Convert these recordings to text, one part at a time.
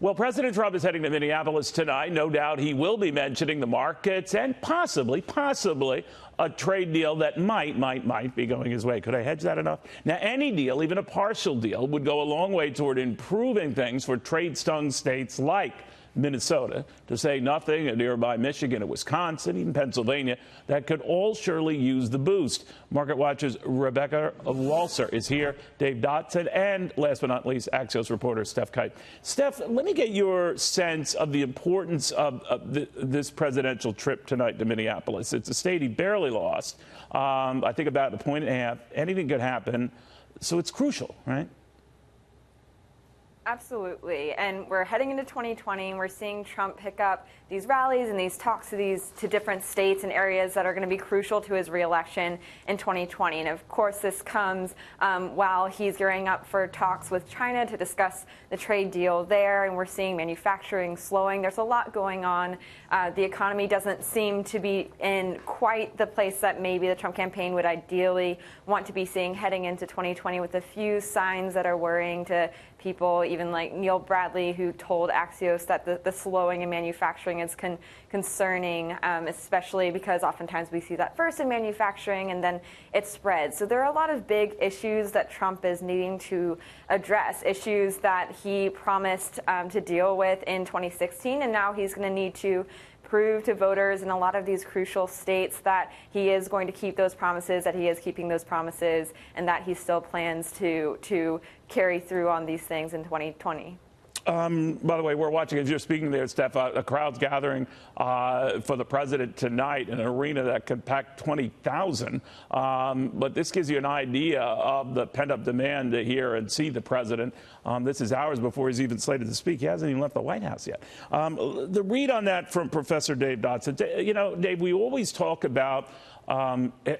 Well, President Trump is heading to Minneapolis tonight. No doubt he will be mentioning the markets and possibly a trade deal that might be going his way. Could I hedge that enough? Now, any deal, even a partial deal, would go a long way toward improving things for trade-stung states like Minnesota, to say nothing of nearby Michigan and Wisconsin, even Pennsylvania, that could all surely use the boost. Market Watch's Rebecca Walser is here, Dave Dodson, and last but not least, Axios reporter Stef Kight. Stef, let me get your sense of the importance of this presidential trip tonight to Minneapolis. It's a state he barely lost. I think about a point and a half. Anything could happen, so it's crucial, right? Absolutely. And we're heading into 2020 and we're seeing Trump pick up these rallies and these talks to different states and areas that are going to be crucial to his reelection in 2020. And of course, this comes while he's gearing up for talks with China to discuss the trade deal there. And we're seeing manufacturing slowing. There's a lot going on. The economy doesn't seem to be in quite the place that maybe the Trump campaign would ideally want to be seeing heading into 2020, with a few signs that are worrying to people, even like Neil Bradley, who told Axios that the slowing in manufacturing is concerning, especially because oftentimes we see that first in manufacturing and then it spreads. So there are a lot of big issues that Trump is needing to address, issues that he promised to deal with in 2016, and now he's going to need to prove to voters in a lot of these crucial states that he is going to keep those promises, that he is keeping those promises, and that he still plans to carry through on these things in 2020. By the way, we're watching, as you're speaking there, Steph, a crowd's gathering for the president tonight in an arena that could pack 20,000. But this gives you an idea of the pent-up demand to hear and see the president. This is hours before he's even slated to speak. He hasn't even left the White House yet. The read on that from Professor Dave Dodson. You know, Dave, we always talk about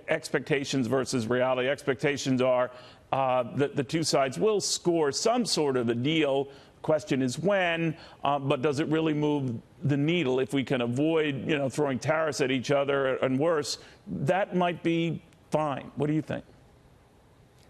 expectations versus reality. Expectations are that the two sides will score some sort of a deal. Question is when, but does it really move the needle? If we can avoid, throwing tariffs at each other and worse, that might be fine. What do you think?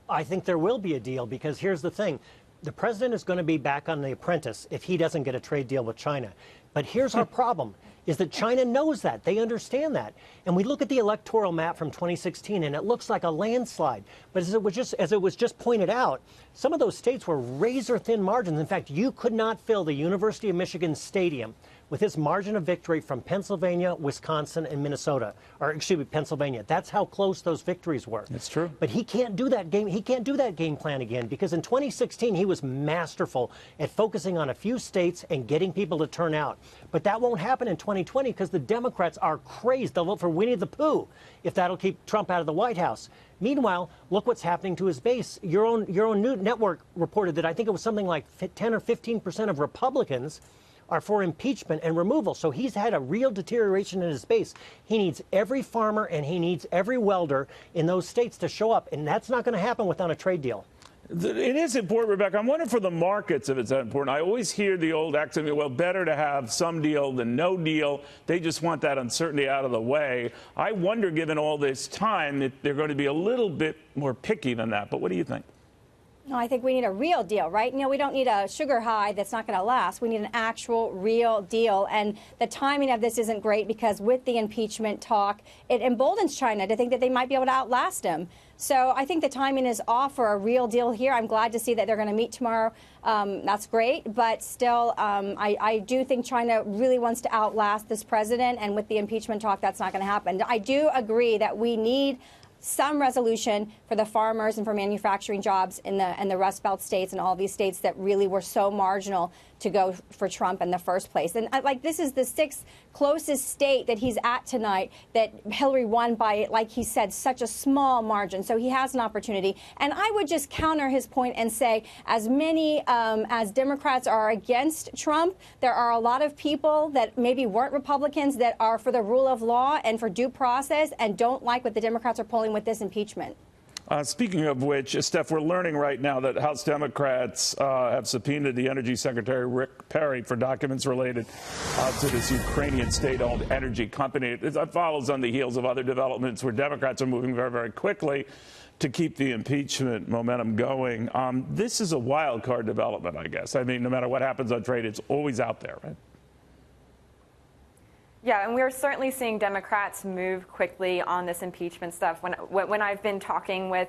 I think there will be a deal, because here's the thing. The president is going to be back on The Apprentice if he doesn't get a trade deal with China. But here's our problem, is that China knows that. They understand that. And we look at the electoral map from 2016, and it looks like a landslide. But as it was just pointed out, some of those states were razor-thin margins. In fact, you could not fill the University of Michigan Stadium with his margin of victory from Pennsylvania, Wisconsin, and Minnesota, or excuse me, Pennsylvania. That's how close those victories were. That's true. But he can't do that game. He can't do that game plan again, because in 2016 he was masterful at focusing on a few states and getting people to turn out. But that won't happen in 2020 because the Democrats are crazed. They'll vote for Winnie the Pooh if that'll keep Trump out of the White House. Meanwhile, look what's happening to his base. Your own news network reported that I think it was something like 10 or 15% of Republicans are for impeachment and removal. So he's had a real deterioration in his base. He needs every farmer and he needs every welder in those states to show up, and that's not going to happen without a trade deal. It is important, Rebecca. I'm wondering for the markets if it's that important. I always hear the old axiom, well, better to have some deal than no deal. They just want that uncertainty out of the way. I wonder, given all this time, if they're going to be a little bit more picky than that. But what do you think? No, I think we need a real deal, right? We don't need a sugar high that's not going to last. We need an actual real deal. And the timing of this isn't great, because with the impeachment talk, it emboldens China to think that they might be able to outlast him. So I think the timing is off for a real deal here. I'm glad to see that they're going to meet tomorrow. That's great. But still, I do think China really wants to outlast this president. And with the impeachment talk, that's not going to happen. I do agree that we need some resolution for the farmers and for manufacturing jobs in the Rust Belt states and all these states that really were so marginal to go for Trump in the first place. And this is the sixth closest state that he's at tonight that Hillary won by, like he said, such a small margin. So he has an opportunity. And I would just counter his point and say, as many as Democrats are against Trump, there are a lot of people that maybe weren't Republicans that are for the rule of law and for due process and don't like what the Democrats are pulling with this impeachment. Speaking of which, Steph, we're learning right now that House Democrats have subpoenaed the Energy Secretary Rick Perry for documents related to this Ukrainian state-owned energy company. It follows on the heels of other developments where Democrats are moving very, very quickly to keep the impeachment momentum going. This is a wild card development, I guess. I mean, no matter what happens on trade, it's always out there, right? Yeah, and we're certainly seeing Democrats move quickly on this impeachment stuff. When I've been talking with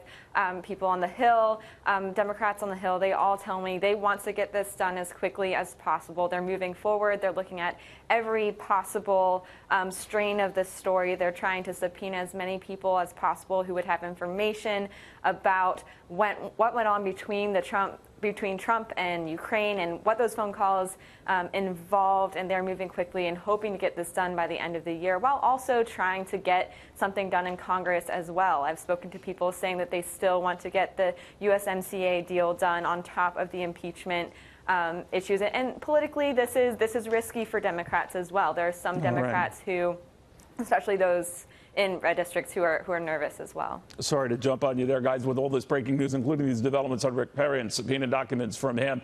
people on the Hill, Democrats on the Hill, they all tell me they want to get this done as quickly as possible. They're moving forward. They're looking at every possible strain of this story. They're trying to subpoena as many people as possible who would have information about what went on between Trump and Ukraine and what those phone calls involved, and they're moving quickly and hoping to get this done by the end of the year, while also trying to get something done in Congress as well. I've spoken to people saying that they still want to get the USMCA deal done on top of the impeachment issues. And politically, this is risky for Democrats as well. There are some Democrats who, especially those in red districts, who are nervous as well. Sorry to jump on you there, guys, with all this breaking news, including these developments on Rick Perry and subpoena documents from him.